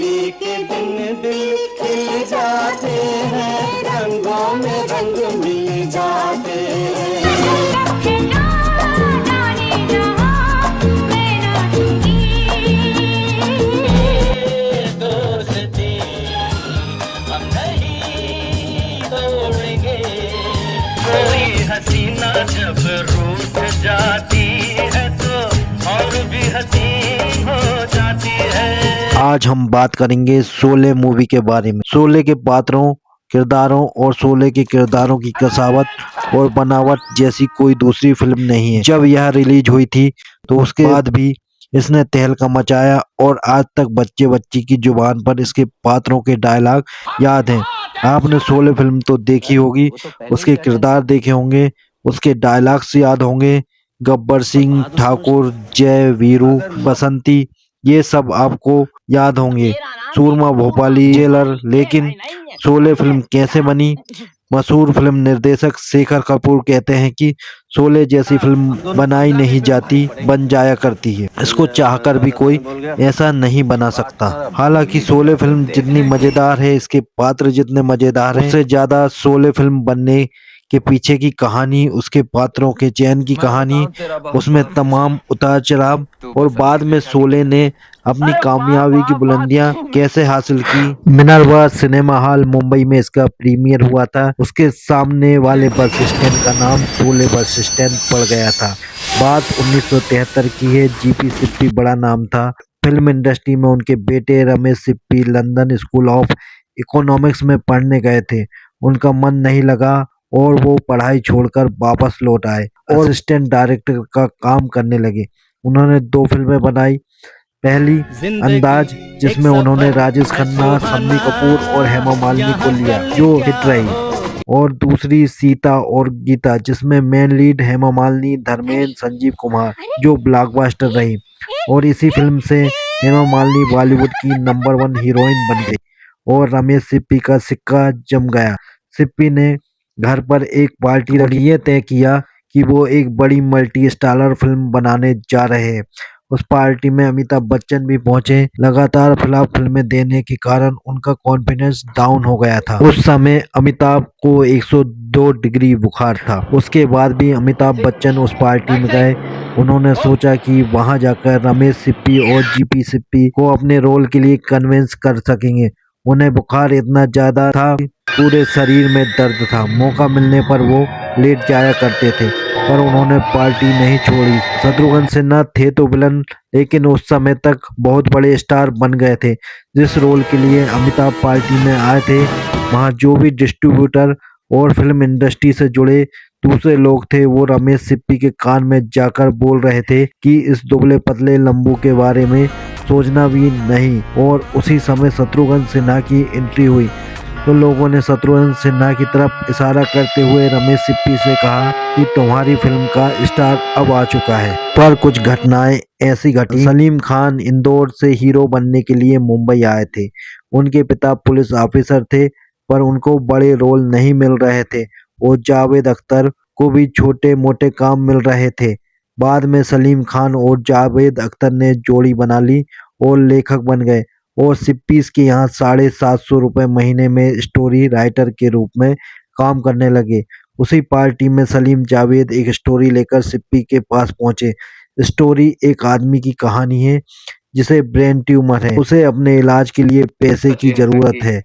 होली के दिन दिल खिल जाते हैं, रंगों में रंग मिल जाते हैं। दोस्ती हम नहीं तोड़ेंगे, कोई हसीना जब रूठ जाती है तो और भी हसीन हो जाती है। आज हम बात करेंगे शोले मूवी के बारे में। शोले के पात्रों, किरदारों और शोले के किरदारों की कसावट और बनावट जैसी कोई दूसरी फिल्म नहीं है। जब यह रिलीज हुई थी तो उसके बाद भी इसने तहलका मचाया और आज तक बच्चे बच्ची की जुबान पर इसके पात्रों के डायलॉग याद हैं। आपने शोले फिल्म तो देखी होगी, उसके किरदार देखे होंगे, उसके डायलॉग्स याद होंगे। गब्बर सिंह, ठाकुर, जय, वीरू, बसंती, ये सब आपको याद होंगे। सूरमा भोपाली, जेलर। लेकिन शोले फिल्म कैसे बनी? मशहूर फिल्म निर्देशक शेखर कपूर कहते हैं कि शोले जैसी फिल्म बनाई नहीं जाती, बन जाया करती है। इसको चाहकर भी कोई ऐसा नहीं बना सकता। हालांकि शोले फिल्म जितनी मजेदार है, इसके पात्र जितने मजेदार हैं, उससे ज्यादा शोले फिल्म बनने के पीछे की कहानी, उसके पात्रों के चयन की कहानी, उसमें तमाम उतार चढ़ाव और बाद में शोले ने अपनी कामयाबी की बुलंदियां कैसे हासिल की। मिनर्वा सिनेमा हॉल मुंबई में इसका प्रीमियर हुआ था। उसके सामने वाले बस स्टैंड का नाम शोले बस स्टैंड पड़ गया था। बात 1973 की है। जीपी सिप्पी बड़ा नाम था। फिल्म इंडस्ट्री में उनके बेटे Ramesh Sippy London school of economics में पढ़ने गए थे। उनका मन नहीं लगा और वो पढ़ाई छोड़कर वापस लौट आए और असिस्टेंट डायरेक्टर का काम करने लगे। उन्होंने 2 फिल्में बनाई। पहली अंदाज, जिसमें उन्होंने राजेश खन्ना, शम्मी कपूर और हेमा मालिनी को लिया, जो हिट रही। और दूसरी सीता और गीता, जिसमें मेन लीड हेमा मालिनी, धर्मेंद्र, संजीव कुमार, जो ब्लॉकबस्टर रही। और इसी फिल्म से हेमा मालिनी बॉलीवुड की नंबर 1 हीरोइन बन गई और रमेश सिप्पी का सिक्का जम गया। सिप्पी ने घर पर एक पार्टी रखी, ये तय किया कि वो एक बड़ी मल्टी स्टारर फिल्म बनाने जा रहे हैं। उस पार्टी में अमिताभ बच्चन भी पहुंचे। लगातार फ्लॉप फिल्में देने के कारण उनका कॉन्फिडेंस डाउन हो गया था। उस समय अमिताभ को 102 डिग्री बुखार था। उसके बाद भी अमिताभ बच्चन उस पार्टी में गए। उन्होंने सोचा कि वहां जाकर रमेश सिप्पी और जीपी सिप्पी को अपने रोल के लिए कन्विंस कर सकेंगे। उन्हें बुखार इतना ज्यादा था, पूरे शरीर में दर्द था। मौका मिलने पर वो लेट जाया करते थे, पर उन्होंने पार्टी नहीं छोड़ी। शत्रुघ्न सिन्हा थे तो विलन, लेकिन उस समय तक बहुत बड़े स्टार बन गए थे। जिस रोल के लिए अमिताभ पार्टी में आए थे, वहां जो भी डिस्ट्रीब्यूटर और फिल्म इंडस्ट्री से जुड़े दूसरे लोग थे, वो रमेश सिप्पी के कान में जाकर बोल रहे थे कि इस दुबले पतले लंबू के बारे में सोचना भी नहीं। और उसी समय शत्रुघ्न सिन्हा की एंट्री हुई तो लोगों ने शत्रुघ्न सिन्हा की तरफ इशारा करते हुए रमेश सिप्पी से कहा कि तुम्हारी फिल्म का स्टार अब आ चुका है। पर कुछ घटनाएं ऐसी घटी। सलीम खान इंदौर से हीरो बनने के लिए मुंबई आए थे। उनके पिता पुलिस ऑफिसर थे, पर उनको बड़े रोल नहीं मिल रहे थे और जावेद अख्तर को भी छोटे मोटे काम मिल रहे थे। बाद में सलीम खान और जावेद अख्तर ने जोड़ी बना ली और लेखक बन गए और सिप्पीज के यहाँ 750 रुपये महीने में स्टोरी राइटर के रूप में काम करने लगे। उसी पार्टी में सलीम जावेद एक स्टोरी लेकर सिप्पी के पास पहुंचे। स्टोरी एक आदमी की कहानी है जिसे ब्रेन ट्यूमर है। उसे अपने इलाज के लिए पैसे की जरूरत है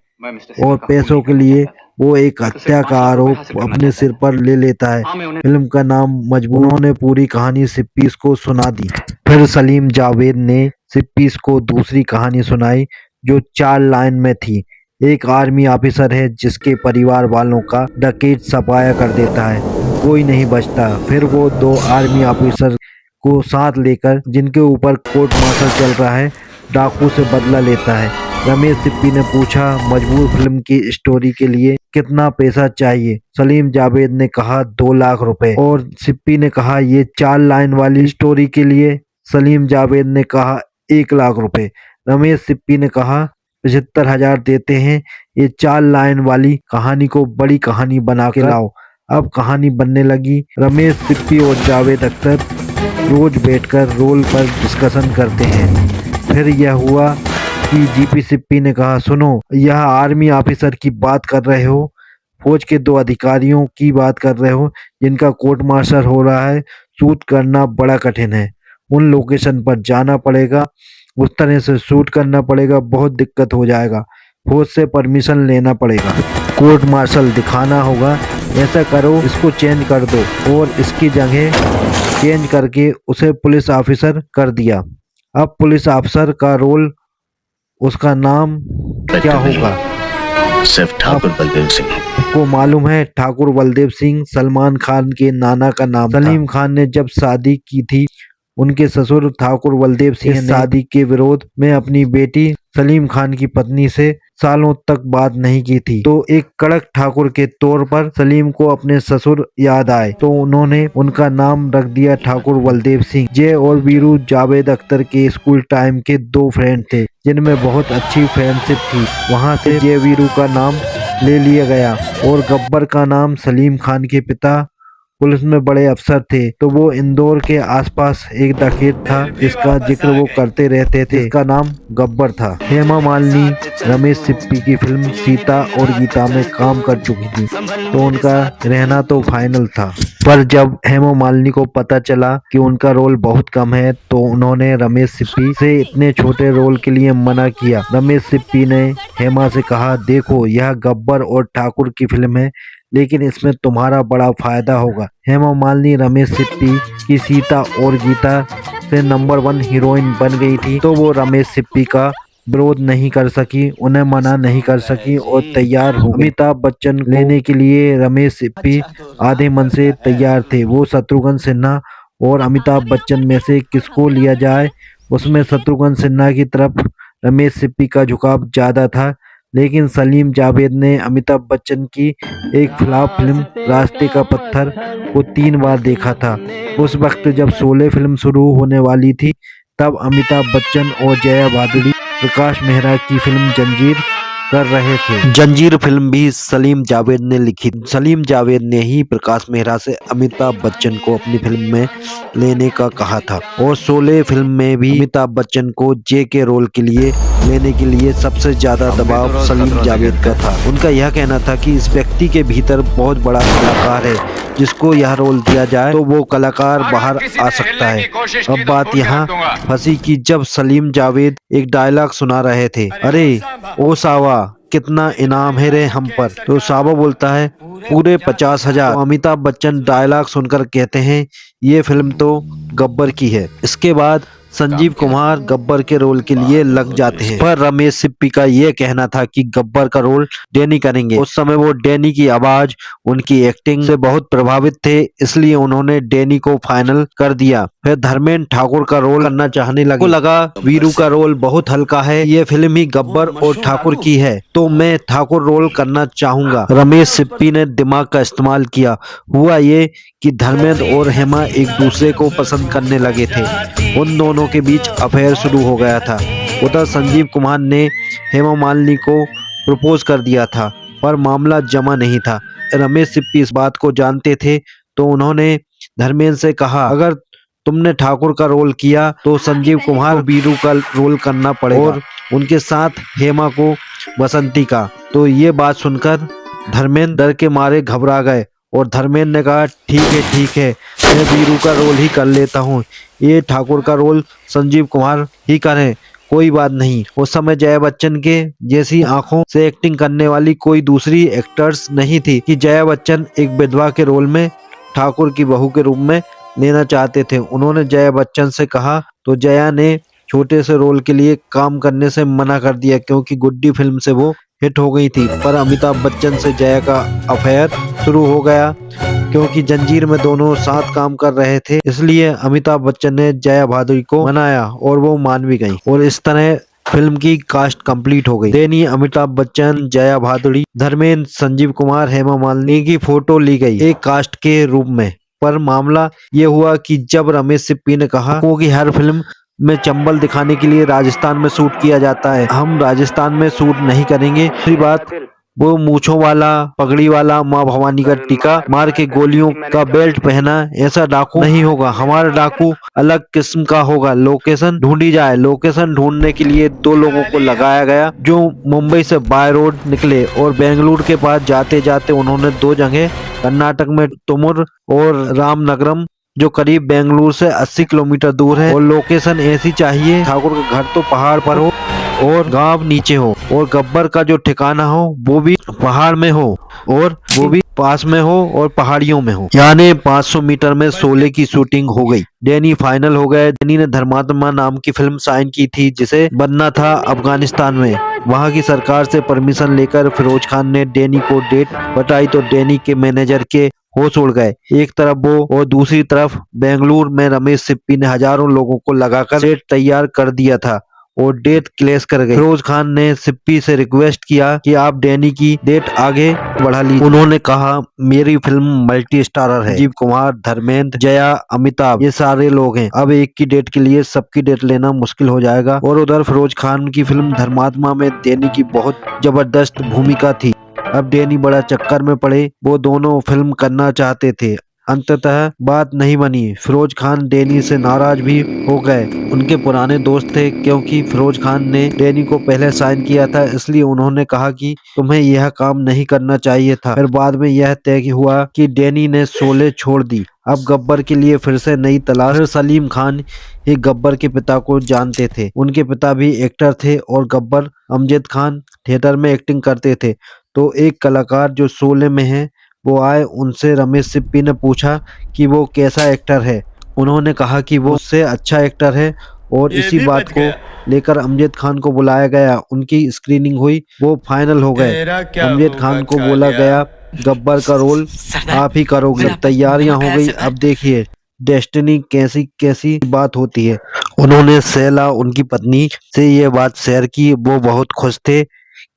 और पैसों के लिए वो एक हत्या का आरोप अपने सिर पर ले लेता है। फिल्म का नाम मजबूर। उन्होंने पूरी कहानी सिप्पीज को सुना दी। फिर सलीम जावेद ने सिप्पीज को दूसरी कहानी सुनाई, जो 4 लाइन में थी। एक आर्मी ऑफिसर है जिसके परिवार वालों का डकैत सफाया कर देता है, कोई नहीं बचता। फिर वो 2 आर्मी ऑफिसर को साथ लेकर, जिनके ऊपर कोर्ट मार्शल चल रहा है, डाकू से बदला लेता है। रमेश सिप्पी ने पूछा, मजबूर फिल्म की स्टोरी के लिए कितना पैसा चाहिए? सलीम जावेद ने कहा 2 लाख रुपए। और सिप्पी ने कहा, ये 4 लाइन वाली स्टोरी के लिए? सलीम जावेद ने कहा 1 लाख रुपए। रमेश सिप्पी ने कहा 75,000 देते हैं, ये 4 लाइन वाली कहानी को बड़ी कहानी बना के लाओ। अब कहानी बनने लगी। रमेश सिप्पी और जावेद अख्तर रोज बैठकर रोल पर डिस्कशन करते हैं। फिर यह हुआ कि कि जीपी सिप्पी ने कहा, सुनो, यह आर्मी ऑफिसर की बात कर रहे हो, फौज के 2 अधिकारियों की बात कर रहे हो जिनका कोर्ट मार्शल हो रहा है। शूट करना बड़ा कठिन है, उन लोकेशन पर जाना पड़ेगा, उस तरह से शूट करना पड़ेगा, बहुत दिक्कत हो जाएगा, फौज से परमिशन लेना पड़ेगा, कोर्ट मार्शल दिखाना होगा। ऐसा करो, इसको चेंज कर दो, और इसकी जगह चेंज करके उसे पुलिस ऑफिसर कर दिया। अब पुलिस ऑफिसर का रोल, उसका नाम क्या होगा? सिर्फ ठाकुर बलदेव सिंह। को मालूम है, ठाकुर बलदेव सिंह सलमान खान के नाना का नाम था। सलीम खान ने जब शादी की थी, उनके ससुर ठाकुर बलदेव सिंह ने शादी के विरोध में अपनी बेटी सलीम खान की पत्नी से सालों तक बात नहीं की थी। तो एक कड़क ठाकुर के तौर पर सलीम को अपने ससुर याद आए, तो उन्होंने उनका नाम रख दिया ठाकुर बलदेव सिंह। जय और वीरू जावेद अख्तर के स्कूल टाइम के 2 फ्रेंड थे जिनमें बहुत अच्छी फ्रेंडशिप थी। वहां से जय वीरू का नाम ले लिया गया, और गब्बर का नाम सलीम खान के पिता पुलिस में बड़े अफसर थे। तो वो इंदौर के आसपास एक डकैत था जिसका जिक्र वो करते रहते थे, जिसका नाम गब्बर था। हेमा मालिनी रमेश सिप्पी की फिल्म सीता और गीता में काम कर चुकी थी, तो उनका रहना तो फाइनल था। पर जब हेमा मालिनी को पता चला कि उनका रोल बहुत कम है, तो उन्होंने रमेश सिप्पी से इतने छोटे रोल के लिए मना किया। रमेश सिप्पी ने हेमा से कहा, देखो, यह गब्बर और ठाकुर की फिल्म है, लेकिन इसमें तुम्हारा बड़ा फायदा होगा। हेमा मालिनी रमेश सिप्पी की सीता और गीता से नंबर 1 हीरोइन बन गई थी, तो वो रमेश सिप्पी का विरोध नहीं कर सकी, उन्हें मना नहीं कर सकी और तैयार हो गई। अमिताभ बच्चन लेने के लिए रमेश सिप्पी आधे मन से तैयार थे। वो शत्रुघ्न सिन्हा और अमिताभ बच्चन में से किसको लिया जाए, उसमें शत्रुघ्न सिन्हा की तरफ रमेश सिप्पी का झुकाव ज्यादा था। लेकिन सलीम जावेद ने अमिताभ बच्चन की एक फ्लॉप फिल्म रास्ते का पत्थर को 3 बार देखा था। उस वक्त जब शोले फिल्म शुरू होने वाली थी, तब अमिताभ बच्चन और जया भादुड़ी प्रकाश मेहरा की फिल्म जंजीर कर रहे थे। जंजीर फिल्म भी सलीम जावेद ने लिखी। सलीम जावेद ने ही प्रकाश मेहरा से अमिताभ बच्चन को अपनी फिल्म में लेने का कहा था, और शोले फिल्म में भी अमिताभ बच्चन को जे के रोल के लिए लेने के लिए सबसे ज्यादा दबाव सलीम जावेद का था। उनका यह कहना था कि इस व्यक्ति के भीतर बहुत बड़ा कलाकार है, जिसको यह रोल दिया जाए तो वो कलाकार बाहर आ सकता है। अब बात यहाँ फंसी कि जब सलीम जावेद एक डायलॉग सुना रहे थे, अरे ओ सावा, कितना इनाम है रे हम पर, तो सावा बोलता है, पूरे 50,000। तो अमिताभ बच्चन डायलॉग सुनकर कहते हैं, ये फिल्म तो गब्बर की है। इसके बाद संजीव कुमार गब्बर के रोल के लिए लग जाते हैं, पर रमेश सिप्पी का यह कहना था कि गब्बर का रोल डैनी करेंगे। उस समय वो डैनी की आवाज, उनकी एक्टिंग से बहुत प्रभावित थे, इसलिए उन्होंने डैनी को फाइनल कर दिया। फिर धर्मेंद्र ठाकुर का रोल करना चाहने लगे। को लगा वीरू का रोल बहुत हल्का है, ये फिल्म ही गब्बर और ठाकुर की है, तो मैं ठाकुर रोल करना चाहूंगा। रमेश सिप्पी ने दिमाग का इस्तेमाल किया। हुआ ये कि धर्मेंद्र और हेमा एक दूसरे को पसंद करने लगे थे, उन दोनों के बीच अफेयर शुरू हो गया था। उधर संजीव कुमार ने हेमा मालिनी को प्रपोज कर दिया था, पर मामला जमा नहीं था। रमेश सिप्पी इस बात को जानते थे, तो उन्होंने धर्मेंद्र से कहा, अगर तुमने ठाकुर का रोल किया तो संजीव कुमार वीरू का रोल करना पड़ेगा, और उनके साथ हेमा को बसंती का। तो ये बात सुनकर धर्मेंद्र डर के मारे घबरा गए, और धर्मेंद्र ने कहा, ठीक है, मैं वीरू का रोल ही कर लेता हूँ, ये ठाकुर का रोल संजीव कुमार ही करें, कोई बात नहीं। उस समय जया बच्चन के जैसी आंखों से एक्टिंग करने वाली कोई दूसरी एक्टर्स नहीं थी कि जया बच्चन एक विधवा के रोल में ठाकुर की बहू के रूप में लेना चाहते थे। उन्होंने जया बच्चन से कहा, तो जया ने छोटे से रोल के लिए काम करने से मना कर दिया, क्योंकि गुड्डी फिल्म से वो हिट हो गई थी। पर अमिताभ बच्चन से जया का अफेयर शुरू हो गया, क्योंकि जंजीर में दोनों साथ काम कर रहे थे, इसलिए अमिताभ बच्चन ने जया भादुड़ी को मनाया और वो मान भी गई, और इस तरह फिल्म की कास्ट कंप्लीट हो गई। देनी अमिताभ बच्चन, जया भादुड़ी, धर्मेंद्र, संजीव कुमार, हेमा मालिनी की फोटो ली गई एक कास्ट के रूप में। पर मामला ये हुआ कि जब रमेश सिप्पी ने कहा कि हर फिल्म में चंबल दिखाने के लिए राजस्थान में शूट किया जाता है, हम राजस्थान में शूट नहीं करेंगे। दूसरी बात, वो मूछों वाला, पगड़ी वाला, माँ भवानी का टीका मार के गोलियों का बेल्ट पहना, ऐसा डाकू नहीं होगा। हमारा डाकू अलग किस्म का होगा। लोकेशन ढूंढी जाए। लोकेशन ढूंढने के लिए 2 लोगों को लगाया गया जो मुंबई से बाय रोड निकले और बेंगलुरु के पास जाते जाते उन्होंने 2 जगह कर्नाटक में तुमुर और रामनगरम जो करीब बेंगलुरु से 80 किलोमीटर दूर है। और लोकेशन ऐसी चाहिए, ठाकुर का घर तो पहाड़ पर हो और गांव नीचे हो और गब्बर का जो ठिकाना हो वो भी पहाड़ में हो और वो भी पास में हो और पहाड़ियों में हो। यानी 500 मीटर में शोले की शूटिंग हो गई। डैनी फाइनल हो गए। डैनी ने धर्मात्मा नाम की फिल्म साइन की थी जिसे बनना था अफगानिस्तान में। वहां की सरकार से परमिशन लेकर फिरोज खान ने डैनी को डेट बताई तो डैनी के मैनेजर के होश उड़ गए। एक तरफ वो और दूसरी तरफ बेंगलुरु में रमेश सिप्पी ने हजारों लोगों को लगाकर सेट तैयार कर दिया था और डेट क्लेश कर गई। फिरोज खान ने सिप्पी से रिक्वेस्ट किया कि आप डैनी की डेट आगे बढ़ा लीजिए। उन्होंने कहा मेरी फिल्म मल्टी स्टारर है। राजीव कुमार, धर्मेंद्र, जया, अमिताभ ये सारे लोग हैं। अब एक की डेट के लिए सबकी डेट लेना मुश्किल हो जाएगा। और उधर फिरोज खान की फिल्म धर्मात्मा में डैनी की बहुत जबरदस्त भूमिका थी। अब डैनी बड़ा चक्कर में पड़े। वो दोनों फिल्म करना चाहते थे। अंततः बात नहीं बनी। फिरोज खान डैनी से नाराज भी हो गए। उनके पुराने दोस्त थे क्योंकि फिरोज खान ने डैनी को पहले साइन किया था, इसलिए उन्होंने कहा कि तुम्हें यह काम नहीं करना चाहिए था। फिर बाद में यह तय हुआ कि डैनी ने शोले छोड़ दी। अब गब्बर के लिए फिर से नई तलाश। फिर सलीम खान ही गब्बर के पिता को जानते थे। उनके पिता भी एक्टर थे और गब्बर अमजद खान थिएटर में एक्टिंग करते थे। तो एक कलाकार जो शोले में है वो आए। उनसे रमेश सिप्पी ने पूछा कि वो कैसा एक्टर है। उन्होंने कहा कि वो उससे अच्छा एक्टर है और इसी बात को लेकर अमजद खान को बुलाया गया। उनकी स्क्रीनिंग हुई, वो फाइनल हो गए। अमजद खान को बोला गया गब्बर का रोल आप ही करोगे। तैयारियां हो गई। अब देखिए डेस्टिनी कैसी कैसी बात होती है। उन्होंने सैला उनकी पत्नी से ये बात शेयर की। वो बहुत खुश थे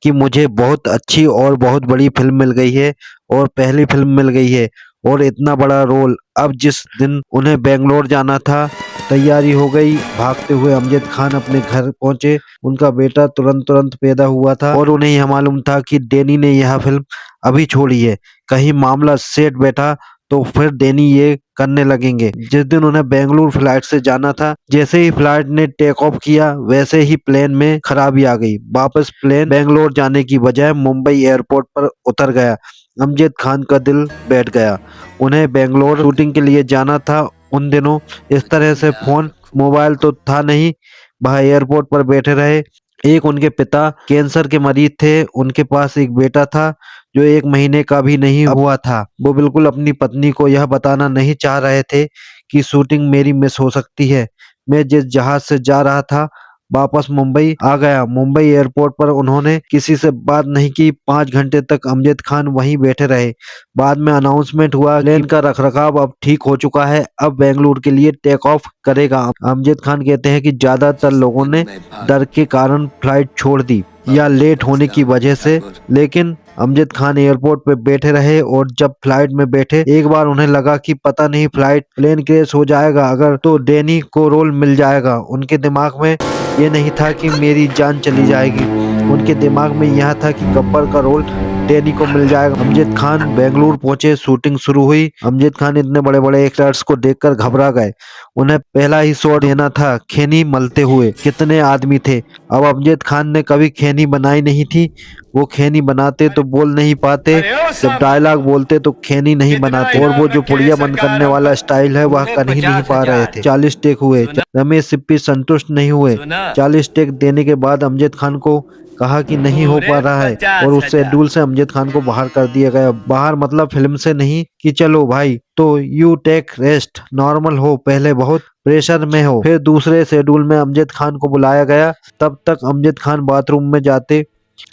कि मुझे बहुत अच्छी और बहुत बड़ी फिल्म मिल गई है और पहली फिल्म मिल गई है और इतना बड़ा रोल। अब जिस दिन उन्हें बेंगलोर जाना था तैयारी हो गई। भागते हुए अमजद खान अपने घर पहुंचे। उनका बेटा तुरंत तुरंत पैदा हुआ था और उन्हें यह मालूम था कि डैनी ने यह फिल्म अभी छोड़ी है। कहीं मामला सेट बैठा तो फिर डैनी ये करने लगेंगे। जिस दिन उन्हें बेंगलुरु फ्लाइट से जाना था, जैसे ही फ्लाइट ने टेक ऑफ किया वैसे ही प्लेन में खराबी आ गई। वापस प्लेन बेंगलोर जाने की बजाय मुंबई एयरपोर्ट पर उतर गया। अमजद खान का दिल बैठ गया। उन्हें बेंगलोर शूटिंग के लिए जाना था। उन दिनों इस तरह से फोन मोबाइल तो था नहीं। वह एयरपोर्ट पर बैठे रहे। एक उनके पिता कैंसर के मरीज थे। उनके पास एक बेटा था जो 1 महीने का भी नहीं हुआ था। वो बिल्कुल अपनी पत्नी को यह बताना नहीं चाह रहे थे कि शूटिंग मेरी मिस हो सकती है। मैं जिस जहाज से जा रहा था वापस मुंबई आ गया। मुंबई एयरपोर्ट पर उन्होंने किसी से बात नहीं की। 5 घंटे तक अमजद खान वहीं बैठे रहे। बाद में अनाउंसमेंट हुआ प्लेन का रखरखाव अब ठीक हो चुका है, अब बेंगलुरु के लिए टेक ऑफ करेगा। अमजद खान कहते हैं कि ज्यादातर लोगों ने डर के कारण फ्लाइट छोड़ दी या लेट होने की वजह से, लेकिन अमजद खान एयरपोर्ट पे बैठे रहे और जब फ्लाइट में बैठे एक बार उन्हें लगा कि पता नहीं फ्लाइट प्लेन क्रैश हो जाएगा अगर तो डैनी को रोल मिल जाएगा। उनके दिमाग में ये नहीं था कि मेरी जान चली जाएगी। उनके दिमाग में यह था कि गब्बर का रोल डैनी को मिल जाएगा। अमजद खान बेंगलुरु पहुंचे। शूटिंग शुरू हुई। अमजद खान इतने बड़े बड़े एक्टर्स को देखकर घबरा गए। उन्हें पहला ही शॉट देना था खैनी मलते हुए। कितने आदमी थे। अब अमजद खान ने कभी खैनी बनाई नहीं थी। वो खैनी बनाते तो बोल नहीं पाते, जब डायलॉग बोलते तो खैनी नहीं बनाते। और वो जो पुड़िया बंद करने वाला स्टाइल है वह कर ही नहीं पा रहे थे। 40 टेक हुए। रमेश सिप्पी संतुष्ट नहीं हुए। 40 टेक देने के बाद अमजद खान को कहा कि नहीं हो पा रहा है और उस शेड्यूल से अमजद खान को बाहर कर दिया गया। बाहर मतलब फिल्म से नहीं कि चलो भाई तो यू टेक रेस्ट, नॉर्मल हो, पहले बहुत प्रेशर में हो। फिर दूसरे शेड्यूल में अमजद खान को बुलाया गया। तब तक अमजद खान बाथरूम में जाते,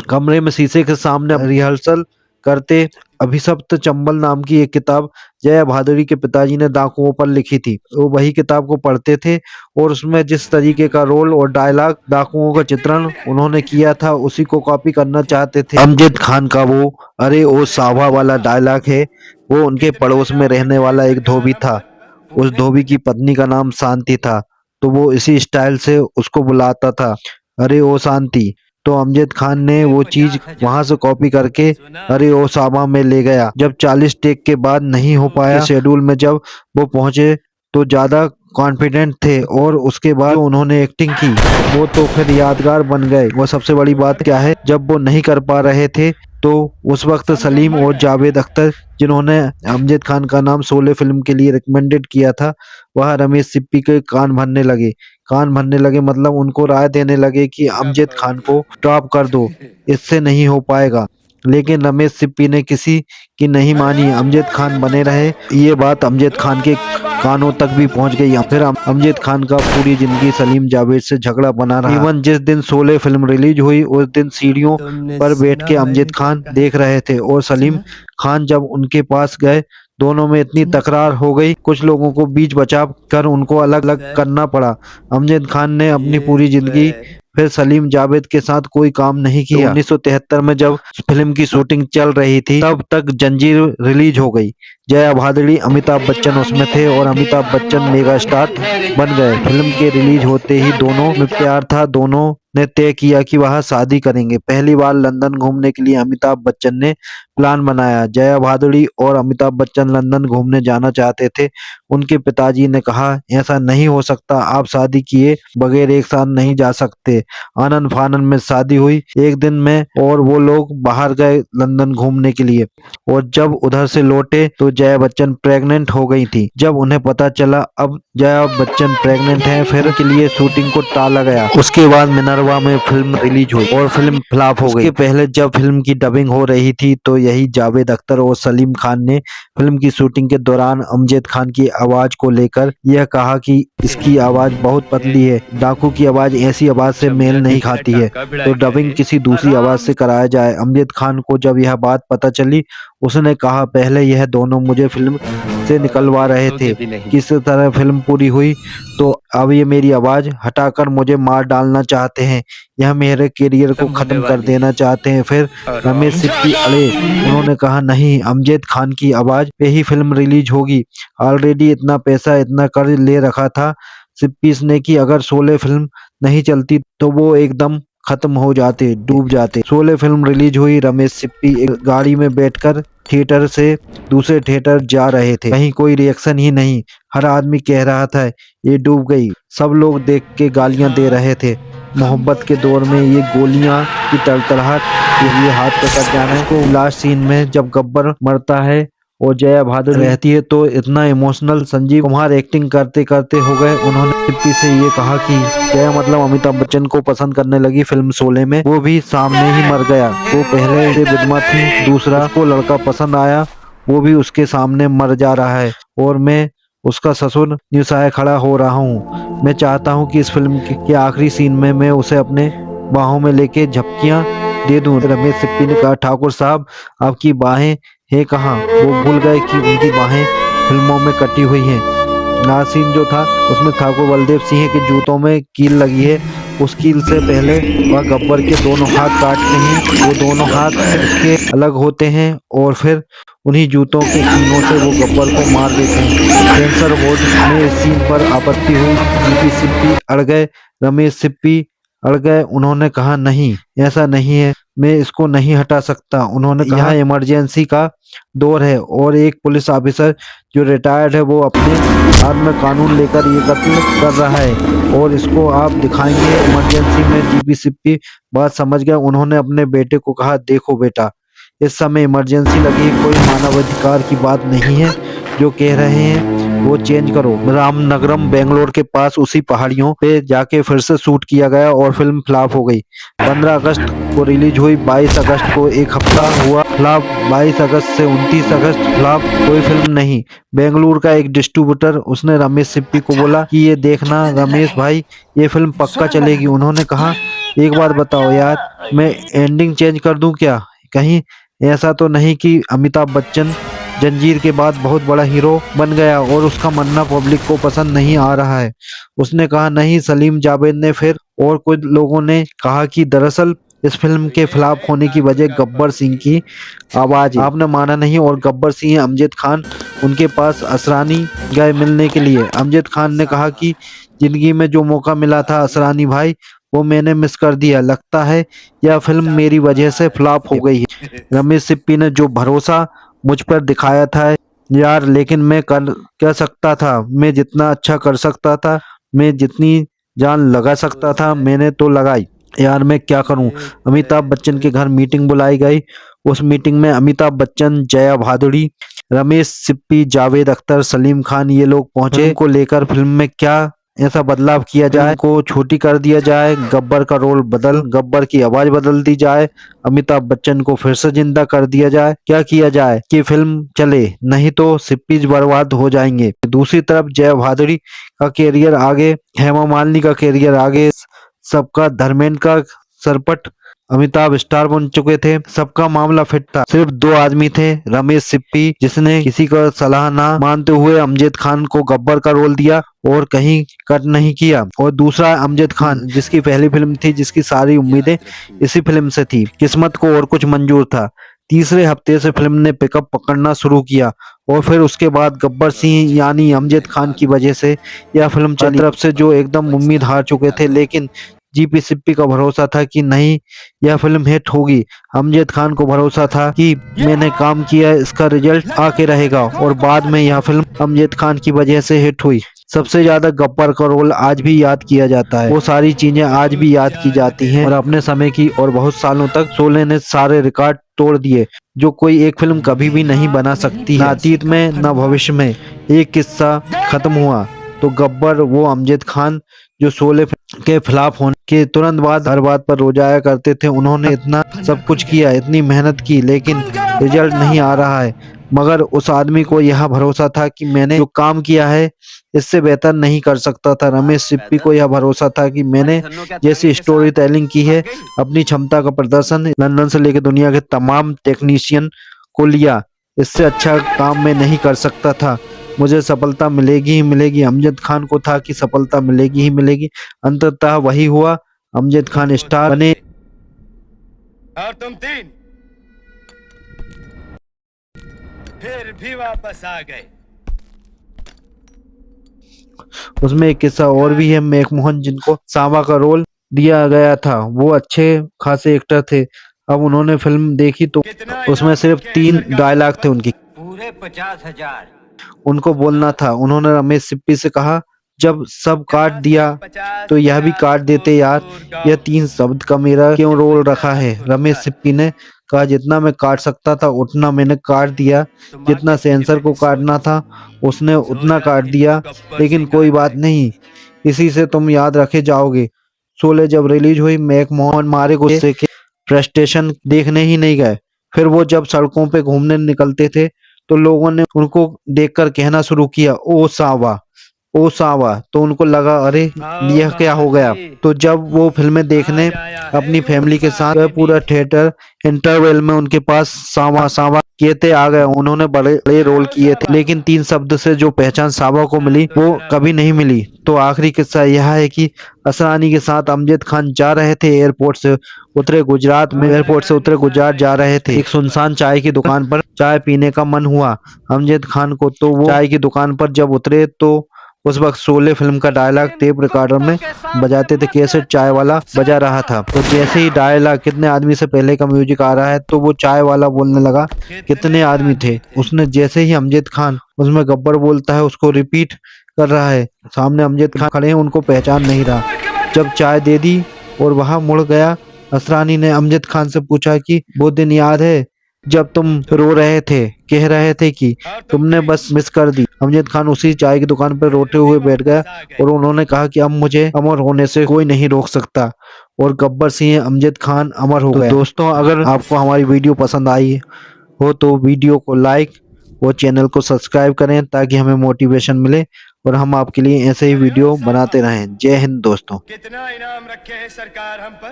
कमरे में शीशे के सामने रिहर्सल करते। अभिशप्त चंबल नाम की एक किताब जया भादुरी के पिताजी ने डाकुओं पर लिखी थी, वो वही किताब को पढ़ते थे और उसमें जिस तरीके का रोल और डायलॉग डाकुओं का चित्रण उन्होंने किया था उसी को कॉपी करना चाहते थे। अमजद खान का वो अरे ओ सावा वाला डायलॉग है, वो उनके पड़ोस में रहने वाला एक धोबी था। उस धोबी की पत्नी का नाम शांति था, तो वो इसी स्टाइल से उसको बुलाता था, अरे ओ शांति। तो अमजद खान ने वो चीज वहां से कॉपी करके अरे ओसामा में ले गया। जब 40 टेक के बाद नहीं हो पाया शेड्यूल में, जब वो पहुंचे तो ज्यादा कॉन्फिडेंट थे और उसके बाद जो उन्होंने एक्टिंग की वो तो फिर यादगार बन गए। वो सबसे बड़ी बात क्या है, जब वो नहीं कर पा रहे थे तो उस वक्त सलीम और जावेद अख्तर, जिन्होंने अमजद खान का नाम शोले फिल्म के लिए रिकमेंडेड किया था, वह रमेश सिप्पी के कान भरने लगे, मतलब उनको राय देने लगे कि अमजद खान को ड्रॉप कर दो, इससे नहीं हो पाएगा। लेकिन रमेश सिप्पी ने किसी की नहीं मानी, अमजद खान बने रहे। ये बात अमजद खान के कानों तक भी पहुंच गई। फिर अमजद खान का पूरी जिंदगी सलीम जावेद से झगड़ा बना रहा। इवन जिस दिन शोले फिल्म रिलीज हुई उस दिन सीढ़ियों पर बैठ के अमजद खान देख रहे थे और सलीम खान जब उनके पास गए, दोनों में इतनी तकरार हो गई, कुछ लोगों को बीच बचाव कर उनको अलग अलग करना पड़ा। अमजद खान ने अपनी पूरी जिंदगी फिर सलीम जावेद के साथ कोई काम नहीं किया। 1973 में जब फिल्म की शूटिंग चल रही थी तब तक जंजीर रिलीज हो गई। जया भादुड़ी, अमिताभ बच्चन उसमें थे और अमिताभ बच्चन मेगा स्टार बन गए। फिल्म के रिलीज होते ही दोनों में प्यार था, दोनों ने तय किया कि वह शादी करेंगे। पहली बार लंदन घूमने के लिए अमिताभ बच्चन ने प्लान बनाया। जया भादुड़ी और अमिताभ बच्चन लंदन घूमने जाना चाहते थे। उनके पिताजी ने कहा ऐसा नहीं हो सकता, आप शादी किए बगैर एक साथ नहीं जा सकते। आनन फानन में शादी हुई एक दिन में और वो लोग बाहर गए लंदन घूमने के लिए, और जब उधर से लौटे तो जया बच्चन प्रेग्नेंट हो गई थी। जब उन्हें पता चला अब जया बच्चन प्रेग्नेंट है, फिर के लिए शूटिंग को टाला गया। उसके बाद मिनरवा में फिल्म रिलीज हुई और फिल्म फ्लॉप हो गई। उसके पहले जब फिल्म की डबिंग हो रही थी तो यही जावेद अख्तर और सलीम खान ने फिल्म की शूटिंग के दौरान अमजद खान की आवाज को लेकर यह कहा कि इसकी आवाज बहुत पतली है, डाकू की आवाज ऐसी आवाज से मेल नहीं खाती है, तो डबिंग किसी दूसरी आवाज से कराया जाए। अमजद खान को जब यह बात पता चली, उसने कहा पहले यह दोनों मुझे फिल्म से निकलवा रहे थे, किस तरह फिल्म पूरी हुई तो अब ये मेरी आवाज हटाकर मुझे मार डालना चाहते हैं, यह मेरे करियर को खत्म कर देना चाहते हैं। फिर रमेश सिप्पी अड़े, उन्होंने कहा नहीं, अमजद खान की आवाज पे ही फिल्म रिलीज होगी। ऑलरेडी इतना पैसा इतना कर्ज ले रखा था सिप्पीज ने कि अगर शोले फिल्म नहीं चलती तो वो एकदम खत्म हो जाते, डूब जाते। शोले फिल्म रिलीज हुई। रमेश सिप्पी एक गाड़ी में बैठकर थिएटर से दूसरे थिएटर जा रहे थे, कहीं कोई रिएक्शन ही नहीं। हर आदमी कह रहा था ये डूब गई, सब लोग देख के गालियां दे रहे थे। मोहब्बत के दौर में ये गोलियां की तड़तड़ाहट, ये हाथ पे कट जाना है। तो लास्ट सीन में जब गब्बर मरता है और जया भादुड़ी रहती है तो इतना इमोशनल संजीव कुमार एक्टिंग करते करते हो गए। उन्होंने सिप्पी से ये कहा कि जया मतलब अमिताभ बच्चन को पसंद करने लगी फिल्म शोले में, वो भी सामने ही मर गया। वो पहले से विधवा थी, दूसरा को लड़का पसंद आया, वो भी उसके सामने मर जा रहा है और मैं उसका ससुर निशाए खड़ा हो रहा हूँ। मैं चाहता हूँ कि इस फिल्म के आखिरी सीन में मैं उसे अपने बाहों में लेके झपकियां दे दूं। रमेश सिप्पी ने कहा ठाकुर साहब आपकी बाहें है कहाँ? वो भूल गए कि उनकी बाहें फिल्मों में कटी हुई हैं। लास्ट सीन जो था उसमें ठाकुर बलदेव सिंह के जूतों में कील लगी है, उस कील से पहले वह गब्बर के दोनों हाथ काटते हैं, वो दोनों हाथ उसके अलग होते हैं और फिर उन्हीं जूतों के कीलों से वो गब्बर को मार देते हैं। सेंसर बोर्ड में इस सीन पर आपत्ति हुई, जीपी सिप्पी अड़ गए, रमेश सिप्पी अड़ गए। उन्होंने कहा नहीं, ऐसा नहीं है, मैं इसको नहीं हटा सकता। उन्होंने कहा यहाँ इमरजेंसी का दौर है और एक पुलिस ऑफिसर जो रिटायर्ड है वो अपने हाथ में कानून लेकर ये कत्ल कर रहा है और इसको आप दिखाएंगे इमरजेंसी में। जीपी सिप्पी बात समझ गया। उन्होंने अपने बेटे को कहा देखो बेटा, इस समय इमरजेंसी लगी, कोई मानवाधिकार की बात नहीं है, जो कह रहे हैं वो चेंज करो। रामनगरम बेंगलोर के पास उसी पहाड़ियों पे जाके फिर से शूट किया गया और फिल्म फ्लॉप हो गई। 15 अगस्त को रिलीज हुई, 22 अगस्त को एक हफ्ता हुआ फ्लॉप, 22 अगस्त से 29 अगस्त फ्लॉप, कोई फिल्म नहीं। बेंगलुरु का एक डिस्ट्रीब्यूटर उसने रमेश सिप्पी को बोला कि ये देखना रमेश भाई, ये फिल्म पक्का चलेगी। उन्होंने कहा एक बात बताओ यार, मैं एंडिंग चेंज कर दूं क्या? कहीं ऐसा तो नहीं कि अमिताभ बच्चन जंजीर के बाद बहुत बड़ा हीरो बन गया और उसका मरना पब्लिक को पसंद नहीं आ रहा है? उसने कहा नहीं। सलीम जावेद ने फिर और कुछ लोगों ने कहा कि दरअसल इस फिल्म के फ्लॉप होने की वजह गब्बर सिंह की आवाज है। आपने माना नहीं और गब्बर सिंह अमजद खान उनके पास असरानी गए मिलने के लिए। अमजद खान ने कहा कि जिंदगी में जो मौका मिला था असरानी भाई, वो मैंने मिस कर दिया। लगता है यह फिल्म मेरी वजह से फ्लॉप हो गई है। रमेश सिप्पी ने जो भरोसा मुझ पर दिखाया था यार, लेकिन मैं कर क्या सकता था। मैं जितना अच्छा कर सकता था, मैं जितनी जान लगा सकता था, मैंने तो लगाई। यार मैं क्या करूं। अमिताभ बच्चन के घर मीटिंग बुलाई गई। उस मीटिंग में अमिताभ बच्चन, जया भादुड़ी, रमेश सिप्पी, जावेद अख्तर, सलीम खान ये लोग पहुंचे। फिल्म को लेकर फिल्म में क्या ऐसा बदलाव किया जाए, को छोटी कर दिया जाए, गब्बर का रोल गब्बर की आवाज बदल दी जाए, अमिताभ बच्चन को फिर से जिंदा कर दिया जाए, क्या किया जाए कि फिल्म चले, नहीं तो सिप्पीज बर्बाद हो जाएंगे। दूसरी तरफ जया भादुड़ी का कैरियर आगे, हेमा मालिनी का कैरियर आगे, सबका धर्मेंद्र का सरपट, अमिताभ स्टार बन चुके थे, सबका मामला फिट था। सिर्फ दो आदमी थे, रमेश सिप्पी जिसने किसी का सलाह ना मानते हुए अमजद खान को गब्बर का रोल दिया और कहीं कट नहीं किया, और दूसरा अमजद खान जिसकी पहली फिल्म थी, जिसकी सारी उम्मीदें इसी फिल्म से थी, किस्मत को और कुछ मंजूर था। तीसरे हफ्ते से फिल्म ने पिकअप पकड़ना शुरू किया और फिर उसके बाद गब्बर सिंह यानी अमजद खान की वजह से यह फिल्म चली। तरफ से जो एकदम उम्मीद हार चुके थे, लेकिन जीपी सिप्पी का भरोसा था कि नहीं यह फिल्म हिट होगी। अमजद खान को भरोसा था कि मैंने काम किया, इसका रिजल्ट आके रहेगा, और बाद में यह फिल्म अमजद खान की वजह से हिट हुई। सबसे ज्यादा गब्बर का रोल आज भी याद किया जाता है, वो सारी चीजें आज भी याद की जाती हैं, और अपने समय की और बहुत सालों तक शोले ने सारे रिकॉर्ड तोड़ दिए जो कोई एक फिल्म कभी भी नहीं बना सकती। ना अतीत में ना भविष्य में। एक किस्सा खत्म हुआ तो गब्बर, वो अमजद खान जो शोले के खिलाफ होने के तुरंत बाद हर बात पर रोजाया करते थे, उन्होंने इतना सब कुछ किया, इतनी मेहनत की, लेकिन रिजल्ट नहीं आ रहा है। मगर उस आदमी को यह भरोसा था कि मैंने जो काम किया है इससे बेहतर नहीं कर सकता था। रमेश सिप्पी को यह भरोसा था कि मैंने जैसी स्टोरी टेलिंग की है, अपनी क्षमता का प्रदर्शन लंदन से लेकर दुनिया के तमाम टेक्नीशियन को लिया, इससे अच्छा काम मैं नहीं कर सकता था। मुझे सफलता मिलेगी ही मिलेगी। अमजद खान को था कि सफलता मिलेगी ही मिलेगी। अंततः वही हुआ, अमजद खान स्टार बने। और तुम तीन फिर भी वापस आ गए। उसमें एक किस्सा और भी है, मैकमोहन जिनको सांबा का रोल दिया गया था, वो अच्छे खासे एक्टर थे। अब उन्होंने फिल्म देखी तो उसमें सिर्फ 3 डायलॉग थे उनकी, पूरे 50,000। उनको बोलना था। उन्होंने रमेश सिप्पी से कहा, जब सब काट दिया तो यह भी काट देते यार, यह 3 शब्द का मेरा क्यों रोल रखा है। रमेश सिप्पी ने कहा, जितना मैं काट सकता था उतना मैंने काट दिया, जितना सेंसर को काटना था उसने उतना काट दिया, लेकिन कोई बात नहीं, इसी से तुम याद रखे जाओगे। शोले जब रिलीज हुई, मैकमोहन मारे गुस्से के फ्रस्ट्रेशन देखने ही नहीं गए। फिर वो जब सड़कों पे घूमने निकलते थे तो लोगों ने उनको देखकर कहना शुरू किया, ओ सावा, ओ सावा। तो उनको लगा, अरे यह क्या हो गया। तो जब वो फिल्में देखने अपनी फैमिली के साथ गए, पूरा थिएटर इंटरवल में उनके पास सावा सावा कहते आ गए। उन्होंने बड़े बड़े रोल किए थे, लेकिन 3 शब्द से जो पहचान सावा को मिली वो कभी नहीं मिली। तो आखिरी किस्सा यह है कि असरानी के साथ अमजद खान जा रहे थे, एयरपोर्ट से उतरे गुजरात जा रहे थे। एक सुनसान चाय की दुकान पर चाय पीने का मन हुआ अमजद खान को, तो वो चाय की दुकान पर जब उतरे तो उस वक्त शोले फिल्म का डायलॉग टेप रिकॉर्डर में बजाते थे, कैसेट चाय वाला बजा रहा था। तो जैसे ही डायलॉग कितने आदमी से पहले का म्यूजिक आ रहा है, तो वो चाय वाला बोलने लगा, कितने आदमी थे। उसने जैसे ही अमजद खान उसमें गब्बर बोलता है उसको रिपीट कर रहा है, सामने अमजद खान खड़े हैं, उनको पहचान नहीं रहा। जब चाय दे दी और वहां मुड़ गया, असरानी ने अमजद खान से पूछा कि वो दिन याद है जब तुम रो रहे थे, कह रहे थे कि तुमने बस मिस कर दी। अमजद खान उसी चाय की दुकान पर रोते हुए बैठ गया और उन्होंने कहा कि अब मुझे अमर होने से कोई नहीं रोक सकता, और गब्बर सिंह अमजद खान अमर हो गए। दोस्तों, अगर आपको हमारी वीडियो पसंद आई हो तो वीडियो को लाइक और चैनल को सब्सक्राइब करें, ताकि हमें मोटिवेशन मिले और हम आपके लिए ऐसे ही वीडियो बनाते रहें। जय हिंद दोस्तों। कितना इनाम रखे है सरकार हम पर?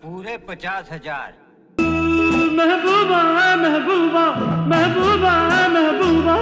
पूरे 50,000। महबूबा महबूबा महबूबा महबूबा